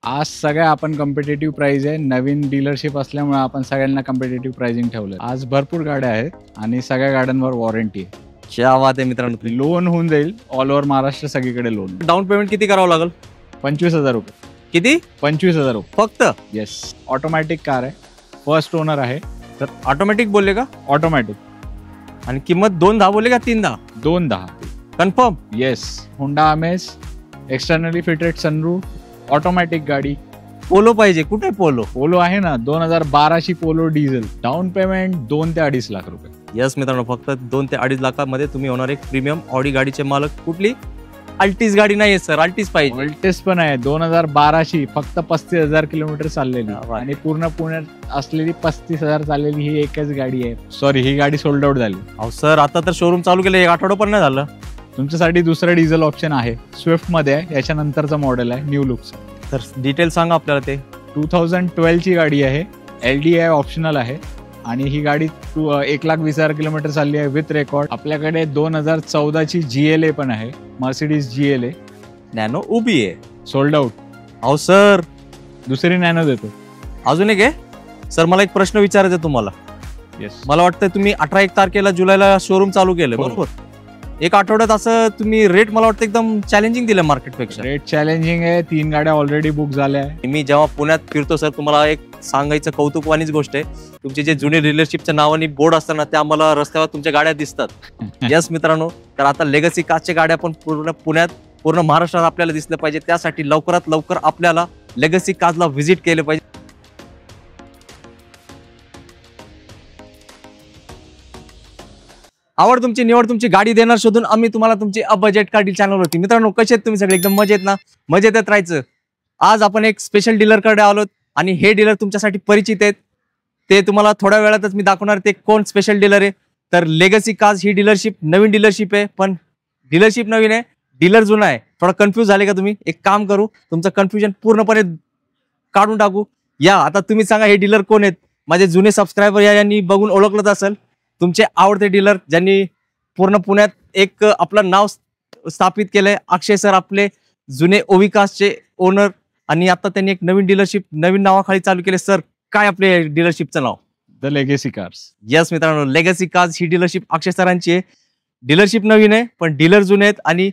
आज सगळ्या आपण कॉम्पिटिटिव्ह प्राइस आहे. नवीन डीलरशिप असल्यामुळे आपण सगळ्यांना कॉम्पिटिटिव्ह प्राइसिंग ठेवलं. आज भरपूर गाड्या आहेत आणि सगळ्या गाड्यांवर वॉरंटी आहे. क्या बात आहे मित्रांनो. लोन होऊन जाईल ऑल ओव्हर महाराष्ट्र सगळीकडे लोन. डाऊन पेमेंट किती करावं लागेल? 25,000 रुपये. किती? 25,000 रुपये फक्त? येस. ऑटोमॅटिक कार आहे, फर्स्ट ओनर आहे. तर ऑटोमॅटिक बोलले का? ऑटोमॅटिक. आणि किंमत 2,10 बोलले का 3,10? 2,10. Confirm? Yes. Honda Amaze, externally fitted sunroof, automatic गाडी. पोलो पाहिजे. कुठे पोलो? पोलो आहे ना, 2012ची पोलो डिझेल. डाऊन पेमेंट 2 ते 2.5 लाख रुपये. यस मित्रांनो, फक्त 2 ते 2.5 लाखामध्ये तुम्ही होणार एक प्रीमियम ऑडी गाडीचे मालक. कुठली? अल्टिस गाडी नाही सर, अल्टिस पाहिजे. अल्टिस पण आहे 2012ची, फक्त 35,000 किलोमीटर चाललेली आणि पूर्ण पुण्यात असलेली 35,000 चाललेली ही एकच गाडी आहे. सॉरी, ही गाडी सोल्ड आउट झाली. अहो सर, आता तर शोरूम चालू केलं, एक आठवडा पण नाही झालं. तुमच्यासाठी दुसरं डिझेल ऑप्शन आहे, स्विफ्ट मध्ये आहे, याच्यानंतरचं मॉडेल आहे न्यू लुकचं. तर डिटेल सांगा आपल्याला. ते 2012ची गाडी आहे, LDI ऑप्शनल आहे आणि ही गाडी 1,20,000 किलोमीटर चालली आहे विथ रेकॉर्ड. आपल्याकडे 2014ची GLA पण आहे, मर्सिडीज GLA. नॅनो उभी आहे, सोल्ड आउट. अहो सर, दुसरी नॅनो देतो. अजून एक आहे सर. मला एक प्रश्न विचारायचा तुम्हाला. येस. मला वाटतं तुम्ही 18 तारखेला जुलैला शोरूम चालू केलं, बरोबर? एक आठवड्यात असं तुम्ही रेट मला वाटतं एकदम चॅलेंजिंग दिलं मार्केटपेक्षा. रेट चॅलेंजिंग आहे. 3 गाड्या ऑलरेडी बुक झाल्या आहे. मी जेव्हा पुण्यात फिरतो सर, तुम्हाला एक सांगायचं कौतुकवानीच गोष्ट आहे, तुमचे जे जुने डीलरशिपच्या नावाने बोर्ड असतात ना, त्या मला रस्त्यावर तुमच्या गाड्या दिसतात. यस मित्रांनो, तर आता लेगसी कार्सच्या गाड्या पण पूर्ण पुण्यात, पूर्ण महाराष्ट्रात आपल्याला दिसलं पाहिजे. त्यासाठी लवकरात लवकर आपल्याला लेगसी कार्सला व्हिजिट केलं पाहिजे. आवड तुमची, निवड तुमची, गाडी देणार शोधून आम्ही तुम्हाला तुमची बजेट कार डील चॅनल होती. मित्रांनो, कसे आहेत तुम्ही सगळे? एकदम मजेत ना? मजेत राहायचं. आज आपण एक स्पेशल डीलरकडे आलोत आणि हे डीलर तुमच्यासाठी परिचित आहेत. ते तुम्हाला थोड्या वेळातच मी दाखवणार ते कोण स्पेशल डीलर आहे. तर लेगसी कार्स ही डीलरशिप नवीन डीलरशिप आहे, पण डीलरशिप नवीन आहे, डीलर जुना आहे. थोडा कन्फ्यूज झाले का तुम्ही? एक काम करू, तुमचं कन्फ्युजन पूर्णपणे काढून टाकू. या आता तुम्ही सांगा, हे डीलर कोण आहेत? माझे जुने सबस्क्रायबर यांनी बघून ओळखलंच असेल. तुमचे आवडते डीलर, ज्यांनी पूर्ण पुण्यात एक आपलं नाव स्थापित केलंय. अक्षय सर आपले जुने ओविकासचे ओनर, आणि आता त्यांनी एक नवीन डीलरशिप नवीन नावाखाली चालू केले. सर, काय आपले डीलरशिपचं नाव? The Legacy Cars. यस मित्रांनो, लेगसी कार्स ही डीलरशिप अक्षय सरांची आहे. डीलरशिप नवीन आहे, पण डीलर जुने आहेत आणि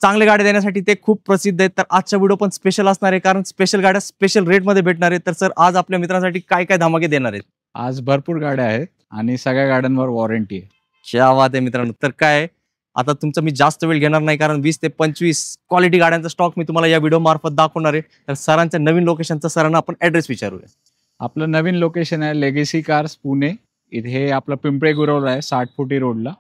चांगल्या गाड्या देण्यासाठी ते खूप प्रसिद्ध आहेत. तर आजचा व्हिडिओ पण स्पेशल असणार आहे, कारण स्पेशल गाड्या स्पेशल रेटमध्ये भेटणार आहेत. तर सर, आज आपल्या मित्रांसाठी काय काय धमाके देणार आहेत? आज भरपूर गाड्या आहेत आणि सगळ्या गाड्यांवर वॉरंटी आहे. क्या बात आहे मित्रांनो. तर काय, आता तुमचा मी जास्त वेळ घेणार नाही, कारण 20 ते 25 क्वालिटी गाड्यांचा स्टॉक मी तुम्हाला या व्हिडिओ मार्फत दाखवणार आहे. तर सरांच्या नवीन लोकेशनचा सरांना आपण ऍड्रेस विचारूया. आपलं नवीन लोकेशन आहे लेगसी कार्स पुणे. इथे आपलं पिंपळे गुरवलं आहे 60 फुटी रोडला,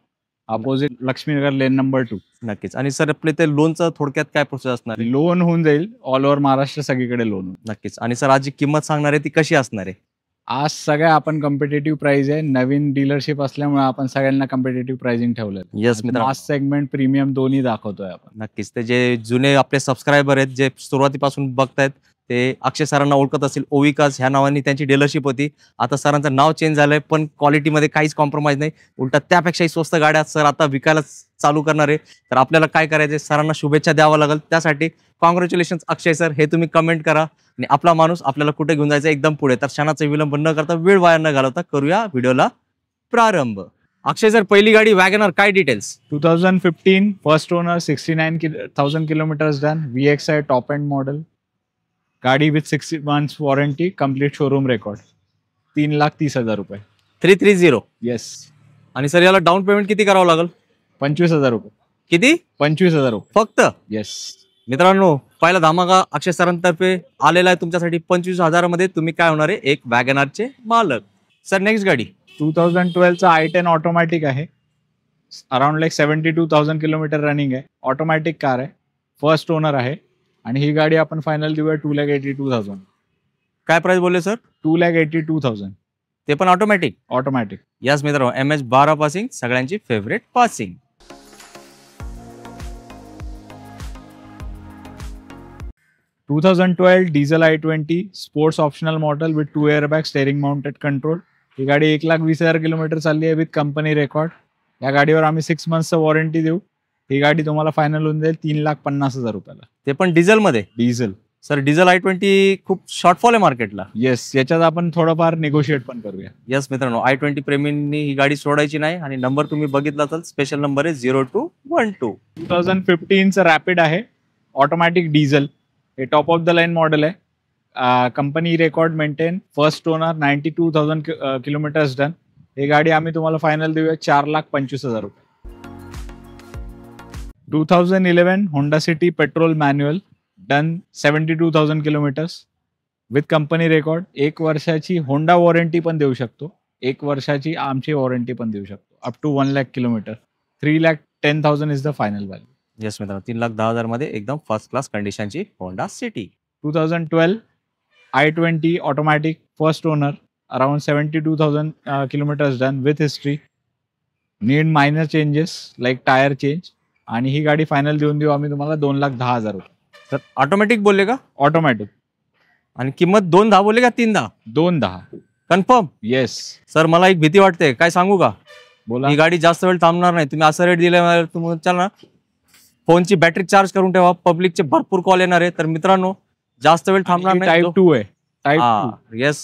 अपोजिट लक्ष्मीनगर लेन नंबर 2. नक्कीच. आणि सर, आपले ते लोनचं थोडक्यात काय प्रोसेस असणार आहे? लोन होऊन जाईल ऑल ओव्हर महाराष्ट्र सगळीकडे लोन. नक्कीच. आणि सर, आज जी किंमत सांगणार आहे ती कशी असणार आहे? आज सगळ्या आपण कॉम्पिटिटिव्ह प्राइस आहे. नवीन डीलरशिप असल्यामुळे आपण सगळ्यांना कॉम्पिटिटिव्ह प्राइसिंग ठेवलं. यस मित्रांनो, मास सेगमेंट, प्रीमियम दोन्ही दाखवतोय आपण. नक्कीच. ते जे जुने आपले सबस्क्रायबर आहेत, जे सुरुवातीपासून बघतायत, ते अक्षय सरांना ओळखत असेल. ओविकास ह्या नावाने त्यांची डीलरशिप होती. आता सरांचं नाव चेंज झालंय, पण क्वालिटीमध्ये काहीच कॉम्प्रोमाइज नाही. उलटा त्यापेक्षाही स्वस्त गाड्या सर आता विकायला चालू करणार आहे. तर आपल्याला काय करायचंय, सरांना शुभेच्छा द्यावा लागेल. त्यासाठी कॉंग्रॅच्युलेशन अक्षय सर, हे तुम्ही कमेंट करा. आणि आपला माणूस आपल्याला कुठे घेऊन जायचं एकदम पुढे. तर क्षणाचा विलंब न करता, वेळ वाया न घालवता करूया व्हिडिओला प्रारंभ. अक्षय सर, पहिली गाडी वॅगनर, काय details? 2015 first owner, 69,000 kilometres done, VXI top end model गाडी with 60 months warranty, complete showroom record. 3,30,000 रुपये. 330. येस. आणि सर, याला डाऊन पेमेंट किती करावं लागेल? 25,000 रुपये. किती? 25,000 रुपये फक्त. येस मित्रांनो, पहिला धमाका अक्षय सरांतर्फे आलेला आहे तुमच्यासाठी. 25,000 मध्ये तुम्ही काय होणार आहे, एक वॅगनारचे मालक. सर, नेक्स्ट गाडी 2012चा I10 ऑटोमॅटिक आहे. अराउंड 72,000 किलोमीटर रनिंग आहे. ऑटोमॅटिक कार आहे, फर्स्ट ओनर आहे आणि ही गाडी आपण फायनल देऊया 2,82,000. काय प्राइस बोलले सर? 2,82,000. ते पण ऑटोमॅटिक. ऑटोमॅटिक. यस मित्रांनो, MH12 पासिंग, सगळ्यांची favourite passing. 2012 diesel I20 sports optional model with 2 airbag, steering mounted control. ही गाडी 1,20,000 किलोमीटर चालली आहे विथ कंपनी रेकॉर्ड. या गाडीवर आम्ही 6 months वॉरंटी देऊ. ही गाडी तुम्हाला फायनल होऊन जाईल 3,50,000 रुपयाला. ते पण डिझेल मध्ये. डिझेल. सर डिझेल i20 खूप शॉर्टफॉल आहे मार्केटला. येस, याच्यात आपण थोडंफार निगोशिएट पण करूया. येस मित्रांनो, i20 प्रेमींनी ही गाडी सोडायची नाही आणि नंबर तुम्ही बघितला तर स्पेशल नंबर आहे 0212. 2015चं रॅपिड आहे, ऑटोमॅटिक डिझेल. हे top of the line model आहे. Company record maintain, first owner, 92,000 kilometres done. ही गाडी आम्ही तुम्हाला फायनल देऊया 4,25,000 रुपये. 2011 Honda City petrol manual, done 72,000 kilometres with company record. 1 वर्षाची होंडा वॉरंटी पण देऊ शकतो, 1 वर्षाची आमची वॉरंटी पण देऊ शकतो, up to 1 lakh kilometre. 3,10,000 is the final value. Yes मित्रांनो, 3,10,000 मध्ये एकदम फर्स्ट क्लास कंडिशनची Honda City. 2012 i20 automatic, first owner, around 72,000 kilometres done with history. Need minor changes like tyre change. आणि ही गाडी फायनल देऊन देऊ आम्ही तुम्हाला 2,10,000 रुपये. सर ऑटोमॅटिक बोलले का? ऑटोमॅटिक. आणि किंमत 2,10 बोलले का 3,10? 2,10. कन्फर्म? येस. सर मला एक भीती वाटते, काय सांगू का? बोला. ही गाडी जास्त वेळ थांबणार नाही. तुम्ही असं रेट दिल्यावर तुमच्या ना फोनची बॅटरी चार्ज करून ठेवा, पब्लिकचे भरपूर कॉल येणार आहे. तर मित्रांनो जास्त वेळ थांबणार नाही. टाईप 2 आहे. टाईप 2. येस,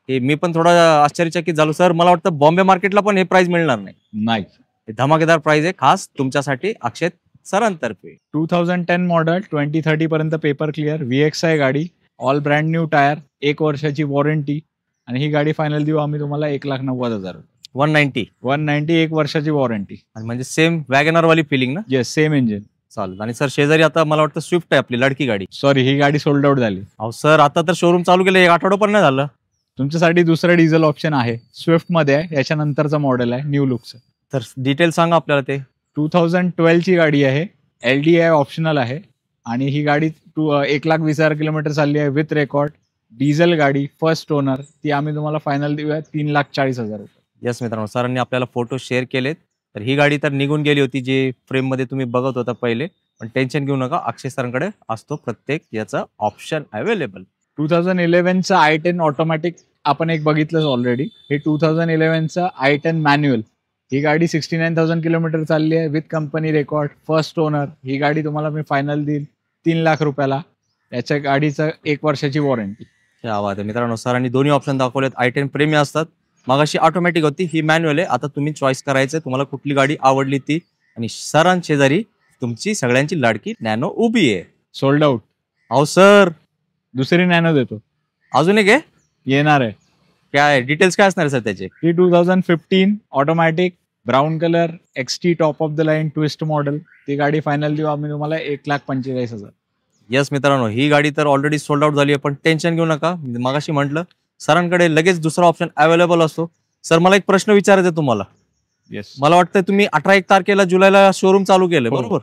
हे मी पण थोडा आश्चर्यचकित झालो. सर मला वाटतं बॉम्बे मार्केटला पण हे प्राइस मिळणार नाही. हे धमाकेदार प्राइस आहे खास तुमच्यासाठी अक्षय सरांतर्फे. 2010 मॉडेल, 2030 पर्यंत पेपर क्लिअर, VX आहे गाडी, ऑल ब्रँड न्यू टायर, 1 वर्षाची वॉरंटी. आणि ही गाडी फायनल देऊ आम्ही तुम्हाला 1,90,000. 190, 1 वर्षाची वॉरंटी. आणि म्हणजे सेम वॅगनर वाली फिलिंग ना? Yes, same engine. चालेल. आणि सर शेजारी आता मला वाटतं स्विफ्ट आहे आपली लडकी गाडी. सॉरी, ही गाडी सोल्ड आउट झाली. अहो सर, आता तर शोरूम चालू केलं, 1 आठवडा पण नाही झालं. तुमच्यासाठी दुसरं डिझेल ऑप्शन आहे, स्विफ्ट मध्ये आहे, याच्यानंतरचं मॉडेल आहे, न्यू लुकचं. तर डिटेल सांगा आपल्याला. ते 2012 ची गाडी आहे, LDI ऑप्शनल आहे. आणि ही गाडी 1,20,000 किलोमीटर चालली आहे विथ रेकॉर्ड. डिझेल गाडी, फर्स्ट ओनर. ती आम्ही तुम्हाला फायनल देऊया 3,40,000 रुपये. येस मित्रांनो, सरांनी आपल्याला फोटो शेअर केलेत. तर ही गाडी तर निघून गेली होती, जे फ्रेम मध्ये तुम्ही बघत होता पहिले. पण टेन्शन घेऊ नका, अक्षय सरांकडे असतो प्रत्येक याचा ऑप्शन अवेलेबल. 2011चा i10 ऑटोमॅटिक आपण एक बघितलंच ऑलरेडी. हे 2011चा i10 मॅन्युअल. ही गाडी 69,000 किलोमीटर चालली आहे with company record, first owner. ही गाडी तुम्हाला मी फायनल देईल 3 लाख रुपयाला. याच्या गाडीचं 1 वर्षाची वॉरंटी. क्या बात आहे मित्रांनो, सरांनी दोन्ही ऑप्शन दाखवलेत. i10 प्रेमी असतात, मगाशी ऑटोमॅटिक होती, ही मॅन्युअल आहे. आता तुम्ही चॉईस करायचं तुम्हाला कुठली गाडी आवडली ती. आणि सरांशेजारी तुमची सगळ्यांची लाडकी नॅनो उभी आहे. Sold out. अहो सर, दुसरी नॅनो देतो. अजून एक आहे, येणार आहे. काय डिटेल्स काय असणार सर त्याचे? ही 2015 automatic, brown colour, XT top of the line twist model. ती गाडी फायनल देऊ आम्ही तुम्हाला 1,45,000. येस मित्रांनो, ही गाडी तर ऑलरेडी सोल्ड आउट झाली आहे. पण टेन्शन घेऊ नका, मगाशी म्हटलं सरांकडे लगेच दुसरा ऑप्शन अवेलेबल असतो. सर मला एक प्रश्न विचारायचा आहे तुम्हाला. येस. मला वाटतं तुम्ही 18 तारखेला जुलैला शोरूम चालू केलं, बरोबर?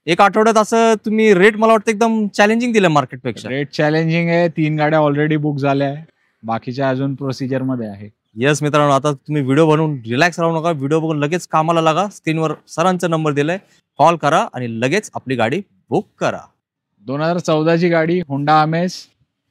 1 आठवड्यात असं तुम्ही रेट मला वाटतं एकदम चॅलेंजिंग दिलं मार्केटपेक्षा. रेट चॅलेंजिंग आहे. 3 गाड्या ऑलरेडी बुक झाल्या आहे, बाकीच्या अजून प्रोसिजर मध्ये आहे. येस मित्रांनो, आता तुम्ही व्हिडिओ बनवून रिलॅक्स राहू नका, व्हिडिओ बघून लगेच कामाला लागा. स्क्रीनवर सरांचा नंबर दिलाय, कॉल करा आणि लगेच आपली गाडी बुक करा. 2014ची गाडी, Honda Amaze,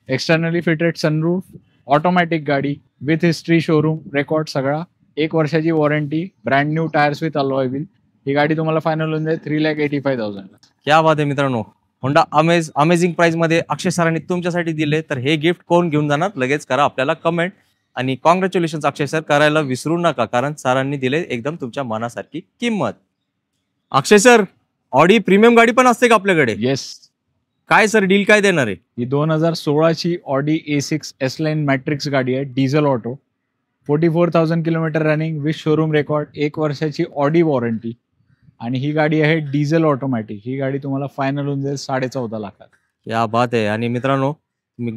externally fitted sunroof, automatic गाडी विथ हिस्ट्री, शोरूम रेकॉर्ड सगळा, 1 वर्षाची warranty, brand new tyres with alloy wheel. ही गाडी तुम्हाला फायनल होऊन जाईल 3,85,000. क्या बात आहे मित्रांनो, होंडा अमेज अमेझिंग प्राइस मध्ये अक्षय सरांनी तुमच्यासाठी दिले. तर हे गिफ्ट कोण घेऊन जाणार लगेच करा आपल्याला कमेंट. आणि कॉंग्रॅच्युलेशन अक्षय सर, करायला विसरू नका, कारण सरांनी दिले एकदम तुमच्या मनासारखी किंमत. अक्षय सर, ऑडी प्रीमियम गाडी पण असते का आपल्याकडे? येस. काय सर डील काय देणार आहे? ही 2016ची Audi A6 S line matrix गाडी आहे, diesel auto, 44,000 kilometre running with showroom record, 1 वर्षाची ऑडी वॉरंटी. आणि ही गाडी आहे डिझेल ऑटोमॅटिक. ही गाडी तुम्हाला फायनल होऊन जाईल 14.5 लाखात. या बात आहे. आणि मित्रांनो, तुम्ही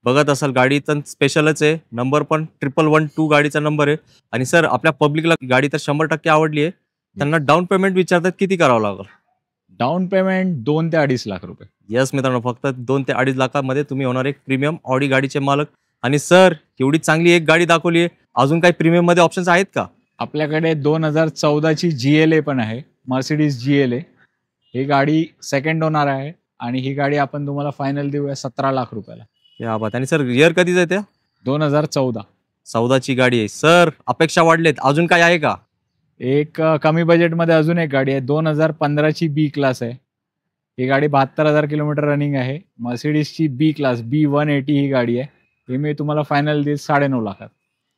बघत असाल गाडी तर स्पेशलच आहे, नंबर पण 1112 गाडीचा नंबर आहे. आणि सर आपल्या पब्लिकला गाडी तर 100% आवडली आहे. त्यांना डाऊन पेमेंट विचारतात किती करावं लागेल? डाऊन पेमेंट 2 ते 2.5 लाख रुपये. येस मित्रांनो, फक्त 2 ते 2.5 लाखामध्ये तुम्ही होणार एक प्रीमियम ऑडी गाडीचे मालक. आणि सर एवढी चांगली एक गाडी दाखवली आहे, अजून काही प्रीमियम मध्ये ऑप्शन्स आहेत का? आपल्याकडे 2014ची GLA पण आहे, मर्सिडीज GLA. ही गाडी सेकंड ओनर आहे आणि ही गाडी आपण तुम्हाला फायनल देऊया 17 लाख रुपयाला. या बात. आणि सर इयर कधीच आहे त्या? 2014 गाडी आहे. सर अपेक्षा वाढलेत, अजून काय आहे का? एक कमी बजेटमध्ये अजून एक गाडी आहे, 2015ची B क्लास आहे. ही गाडी 72,000 किलोमीटर रनिंग आहे. मर्सिडीजची बी क्लास B180 ही गाडी आहे. ही मी तुम्हाला फायनल देईल 9.5 लाखात.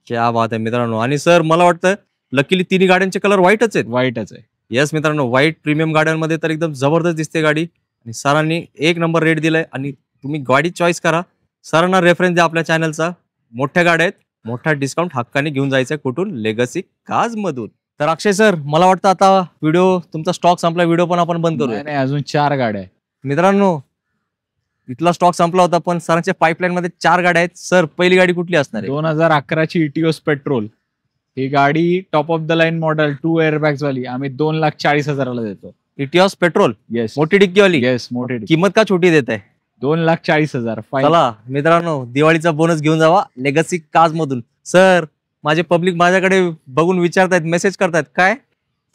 क्या बात आहे मित्रांनो. आणि सर मला वाटतं लकीली तिन्ही गाड्यांचे कलर व्हाईटच आहेत. वाईटच आहे. येस मित्रांनो, व्हाईट प्रीमियम गाड्यांमध्ये तर एकदम जबरदस्त दिसते गाडी. आणि सरांनी 1 नंबर रेट दिलाय. आणि तुम्ही गाडी चॉईस करा, सरांना रेफरन्स द्या आपल्या चॅनलचा. मोठ्या गाड्या आहेत, मोठा डिस्काउंट हक्काने घेऊन जायचं कुठून, लेगसी कार्स मधून. तर अक्षय सर मला वाटतं आता व्हिडिओ तुमचा स्टॉक संपला, व्हिडिओ पण आपण बंद करूया. नाही, अजून 4 गाड्या आहे मित्रांनो. इथला स्टॉक संपला होता, पण सरांच्या पाईपलाईन मध्ये 4 गाड्या आहेत. सर पहिली गाडी कुठली असणार आहे? 2011ची इटिओस पेट्रोल. ही गाडी top of the line model 2 airbags वाली आम्ही 2,40,000ला देतो. इटिओस पेट्रोल, येस मोठी डिक्की वाली. येस मोठी. किंमत का छोटी देत आहे? 2,40,000. चला मित्रांनो, दिवाळीचा बोनस घेऊन जावा लेगसी कार्स मधून. सर माझे पब्लिक माझ्याकडे बघून विचारतायत, मेसेज करतायत, काय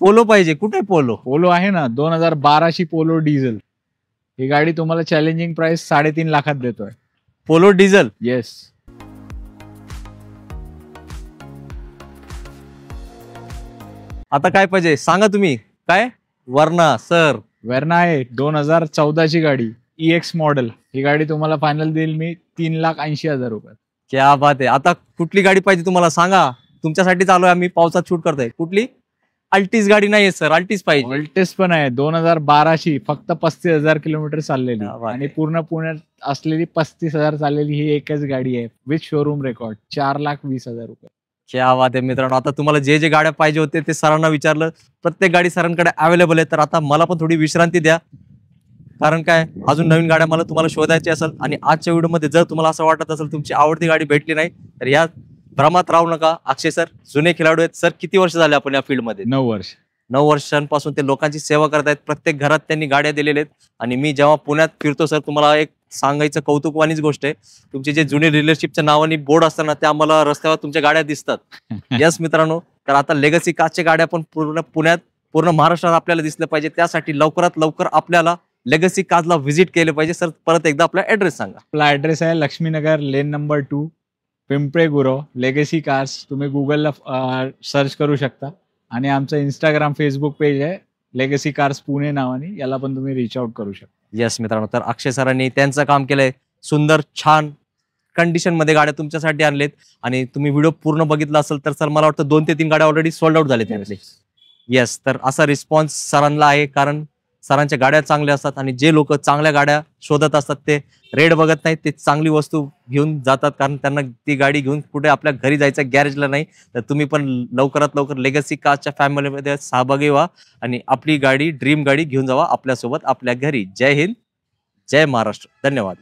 पोलो पाहिजे? कुठे पोलो? पोलो आहे ना, 2012ची पोलो डिझेल. ही गाडी तुम्हाला चॅलेंजिंग प्राइस 3.5 लाखात देतोय. Polo diesel. येस. आता काय पाहिजे सांगा तुम्ही. काय वर्ना सर? वेर्ना आहे 2014ची गाडी, EX मॉडेल. ही गाडी तुम्हाला फायनल देईल मी 3,80,000 रुपयात. क्या बात आहे. आता कुठली गाडी पाहिजे तुम्हाला सांगा, तुमच्यासाठी चालू आहे, आम्ही पावसात शूट करतोय. कुठली? अल्टीस गाडी नाहीये सर, अल्टीस पाहिजे. वोल्टेज पण आहे 2012ची, फक्त 35,000 किलोमीटर चाललेली. क्या बात आणि आहे. पूर्ण पुण्यात असलेली 35,000 चाललेली ही एकच गाडी आहे विथ शोरूम रेकॉर्ड. 4,20,000 रुपये. क्या बात आहे मित्रांनो. आता तुम्हाला जे जे गाड्या पाहिजे होते ते सरांना विचारलं, प्रत्येक गाडी सरांकडे अवेलेबल आहे. तर आता मला पण थोडी विश्रांती द्या, कारण काय अजून नवीन गाड्या मला तुम्हाला शोधायची असेल. आणि आजच्या व्हिडिओमध्ये जर तुम्हाला असं वाटत असेल तुमची आवडती गाडी भेटली नाही, तर या भ्रमात राहू नका. अक्षय सर जुने खेळाडू आहेत. सर किती वर्ष झाले आपण या फील्डमध्ये? 9 वर्ष. 9 वर्षांपासून ते लोकांची सेवा करतायत. प्रत्येक घरात त्यांनी गाड्या दिलेल्या आहेत. आणि मी जेव्हा पुण्यात फिरतो सर, तुम्हाला एक सांगायचं कौतुकवानीच गोष्ट आहे, तुमचे जे जुने डीलरशिपच्या नावाने बोर्ड असताना ते आम्हाला रस्त्यावर तुमच्या गाड्या दिसतात. यस मित्रांनो, तर आता लेगसी कार्सच्या गाड्या पण पूर्ण पुण्यात, पूर्ण महाराष्ट्रात आपल्याला दिसल्या पाहिजे. त्यासाठी लवकरात लवकर आपल्याला लेगसी कार्सला व्हिजिट केले पाहिजे. सर परत एकदा आपला ऍड्रेस सांगा. आपला ऍड्रेस आहे Laxminagar lane number 2, Pimple Gurav, legacy cars. तुम्ही गुगलला सर्च करू शकता. आणि आमचं इंस्टाग्राम फेसबुक पेज आहे लेगसी कार्स पुणे नावाने, याला पण तुम्ही रीच आउट करू शकता. येस मित्रांनो, तर अक्षय सरांनी त्यांचं काम केलंय. सुंदर छान कंडिशन मध्ये गाड्या तुमच्यासाठी आणलेत. आणि तुम्ही व्हिडिओ पूर्ण बघितला असेल तर सर मला वाटतं 2 ते 3 गाड्या ऑलरेडी सोल्ड आउट झाले त्यातले. येस, तर असा रिस्पॉन्स सरांना आहे, कारण सरांच्या गाड्या चांगल्या असतात. आणि जे लोक चांगल्या गाड्या शोधत असतात ते रेट बघत नाहीत, ते चांगली वस्तू घेऊन जातात, कारण त्यांना ती गाडी घेऊन कुठे आपल्या घरी जायचं गॅरेजला नाही. तर तुम्ही पण लवकरात लवकर लेगसी कार्सच्या फॅमिलीमध्ये सहभागी व्हा आणि आपली गाडी, ड्रीम गाडी घेऊन जावा आपल्यासोबत आपल्या घरी. जय हिंद, जय महाराष्ट्र. धन्यवाद.